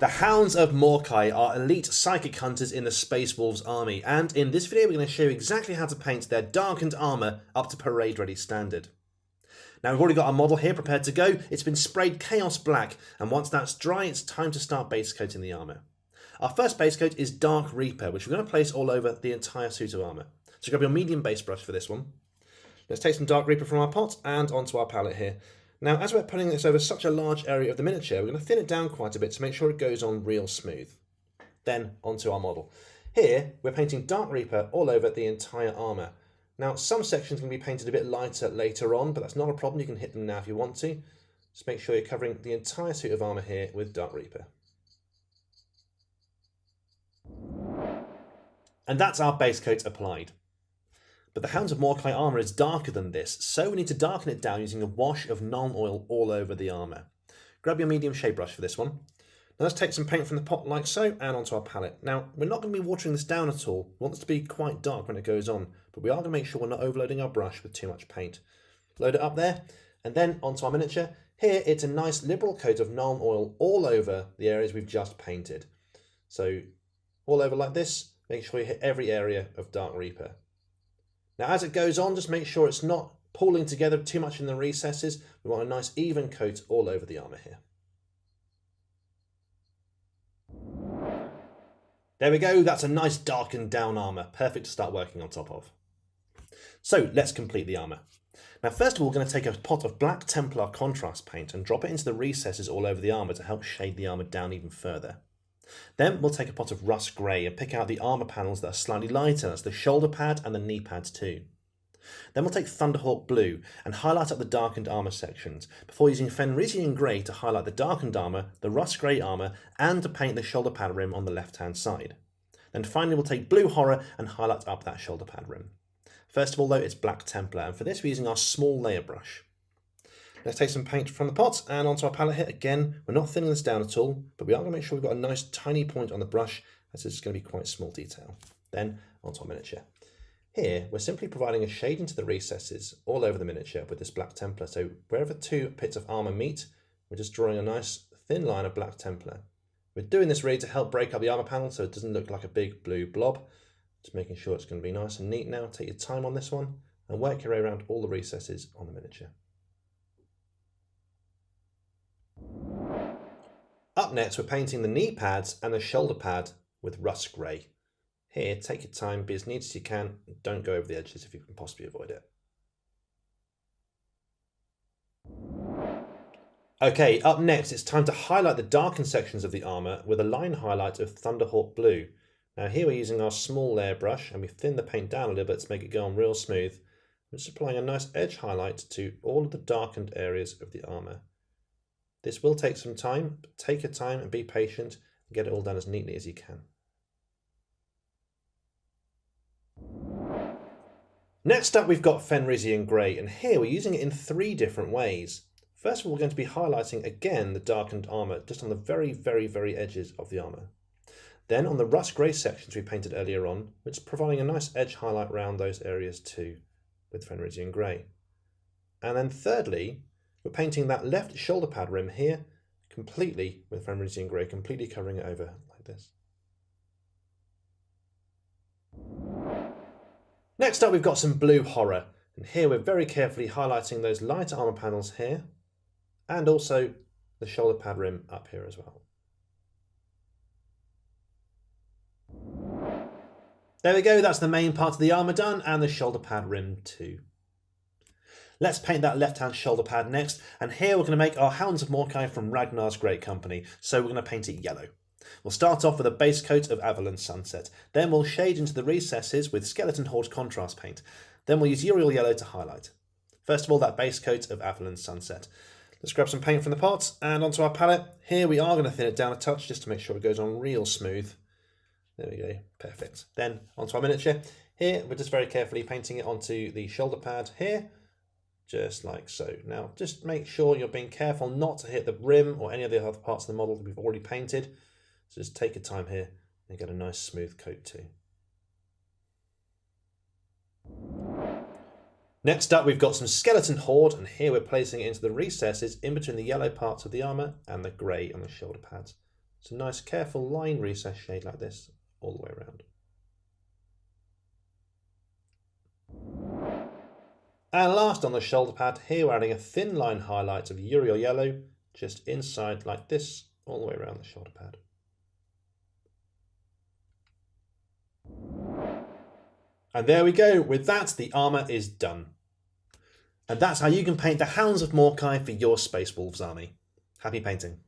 The Hounds of Morkai are elite psychic hunters in the Space Wolves army, and in this video we're going to show you exactly how to paint their darkened armour up to parade ready standard. Now we've already got our model here prepared to go. It's been sprayed Chaos Black, and once that's dry it's time to start base coating the armour. Our first base coat is Dark Reaper, which we're going to place all over the entire suit of armour. So grab your medium base brush for this one. Let's take some Dark Reaper from our pot and onto our palette here. Now, as we're putting this over such a large area of the miniature, we're going to thin it down quite a bit to make sure it goes on real smooth. Then onto our model. Here, we're painting Dark Reaper all over the entire armour. Now, some sections can be painted a bit lighter later on, but that's not a problem. You can hit them now if you want to. Just make sure you're covering the entire suit of armour here with Dark Reaper. And that's our base coat applied. But the Hounds of Morkai armour is darker than this, so we need to darken it down using a wash of Nuln Oil all over the armour. Grab your medium shade brush for this one. Now let's take some paint from the pot like so and onto our palette. Now we're not going to be watering this down at all. We want this to be quite dark when it goes on, but we are going to make sure we're not overloading our brush with too much paint. Load it up there and then onto our miniature. Here it's a nice liberal coat of Nuln Oil all over the areas we've just painted. So all over like this, make sure you hit every area of Dark Reaper. Now as it goes on, just make sure it's not pooling together too much in the recesses. We want a nice even coat all over the armour here. There we go, that's a nice darkened down armour, perfect to start working on top of. So let's complete the armour. Now first of all, we're going to take a pot of Black Templar contrast paint and drop it into the recesses all over the armour to help shade the armour down even further. Then we'll take a pot of Rust Grey and pick out the armour panels that are slightly lighter, that's the shoulder pad and the knee pads too. Then we'll take Thunderhawk Blue and highlight up the darkened armour sections, before using Fenrissian Grey to highlight the darkened armour, the Rust Grey armour, and to paint the shoulder pad rim on the left hand side. Then finally we'll take Blue Horror and highlight up that shoulder pad rim. First of all though, it's Black Templar, and for this we're using our small layer brush. Let's take some paint from the pot and onto our palette here. Again, we're not thinning this down at all, but we are going to make sure we've got a nice tiny point on the brush, as it's going to be quite small detail. Then onto our miniature. Here, we're simply providing a shade into the recesses all over the miniature with this Black Templar. So wherever two bits of armour meet, we're just drawing a nice thin line of Black Templar. We're doing this really to help break up the armour panel so it doesn't look like a big blue blob. Just making sure it's going to be nice and neat now. Take your time on this one and work your way around all the recesses on the miniature. Up next, we're painting the knee pads and the shoulder pad with Rust Grey. Here, take your time, be as neat as you can, and don't go over the edges if you can possibly avoid it. Okay, up next, it's time to highlight the darkened sections of the armour with a line highlight of Thunderhawk Blue. Now here we're using our small layer brush and we thin the paint down a little bit to make it go on real smooth. We're just applying a nice edge highlight to all of the darkened areas of the armour. This will take some time, but take your time and be patient and get it all done as neatly as you can. Next up we've got Fenrissian Grey, and here we're using it in three different ways. First of all, we're going to be highlighting again the darkened armour just on the very edges of the armour. Then on the Rust Grey sections we painted earlier on, we're just providing a nice edge highlight around those areas too with Fenrissian Grey. And then thirdly, we're painting that left shoulder pad rim here completely with Fenrissian Grey, completely covering it over like this. Next up we've got some Blue Horror, and here we're very carefully highlighting those lighter armour panels here and also the shoulder pad rim up here as well. There we go, that's the main part of the armour done and the shoulder pad rim too. Let's paint that left-hand shoulder pad next, and here we're going to make our Hounds of Morkai from Ragnar's Great Company, so we're going to paint it yellow. We'll start off with a base coat of Avalon Sunset, then we'll shade into the recesses with Skeleton Horde contrast paint, then we'll use Uriel Yellow to highlight. First of all, that base coat of Avalon Sunset. Let's grab some paint from the pot and onto our palette. Here we are going to thin it down a touch just to make sure it goes on real smooth. There we go, perfect. Then onto our miniature. Here we're just very carefully painting it onto the shoulder pad here, just like so. Now just make sure you're being careful not to hit the rim or any of the other parts of the model that we've already painted. So just take your time here and get a nice smooth coat too. Next up we've got some Skeleton Horde, and here we're placing it into the recesses in between the yellow parts of the armour and the grey on the shoulder pads. It's a nice careful line recess shade like this all the way around. And last on the shoulder pad, here we're adding a thin line highlight of Uriel yellow just inside like this all the way around the shoulder pad. And there we go. With that, the armour is done. And that's how you can paint the Hounds of Morkai for your Space Wolves army. Happy painting.